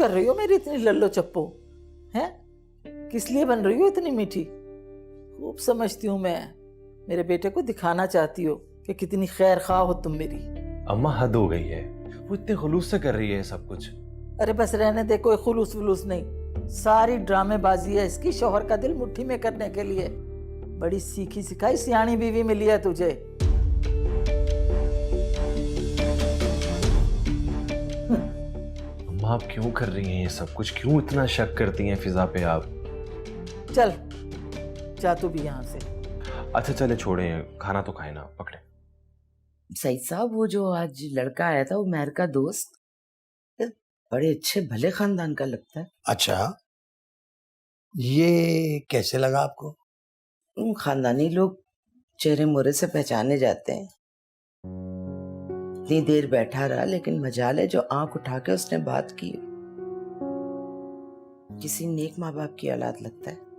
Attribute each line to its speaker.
Speaker 1: कर रही हो मेरी इतनी लल्लो चप्पो? हैं? किस लिए बन रही हो इतनी मीठी? खूब समझती हूँ मैं, मेरे बेटे को दिखाना चाहती हो कि कितनी खैर खा हो तुम मेरी।
Speaker 2: अम्मा हद हो गई है, वो इतने खुलूस से कर रही है सब कुछ।
Speaker 1: अरे बस रहने दे, कोई खुलूस वुलूस नहीं, सारी ड्रामेबाजी है इसकी शौहर का दिल मुट्ठी में करने के लिए। बड़ी सीखी सिखाई सियाणी बीवी मिली है तुझे।
Speaker 2: अम्मा आप क्यों कर रही हैं ये सब कुछ? क्यों इतना शक करती हैं फिजा पे आप?
Speaker 1: चल जा तू भी यहाँ से।
Speaker 2: अच्छा चले छोड़े, खाना तो खाए ना, पकड़े।
Speaker 3: सईद साहब, वो जो आज लड़का आया था, वो मेहर का दोस्त, बड़े अच्छे भले खानदान का लगता है।
Speaker 4: अच्छा, ये कैसे लगा आपको?
Speaker 3: खानदानी लोग चेहरे मोहरे से पहचाने जाते हैं। इतनी देर बैठा रहा, लेकिन मजाल है जो आंख उठा के उसने बात की। किसी नेक माँ बाप की औलाद लगता है।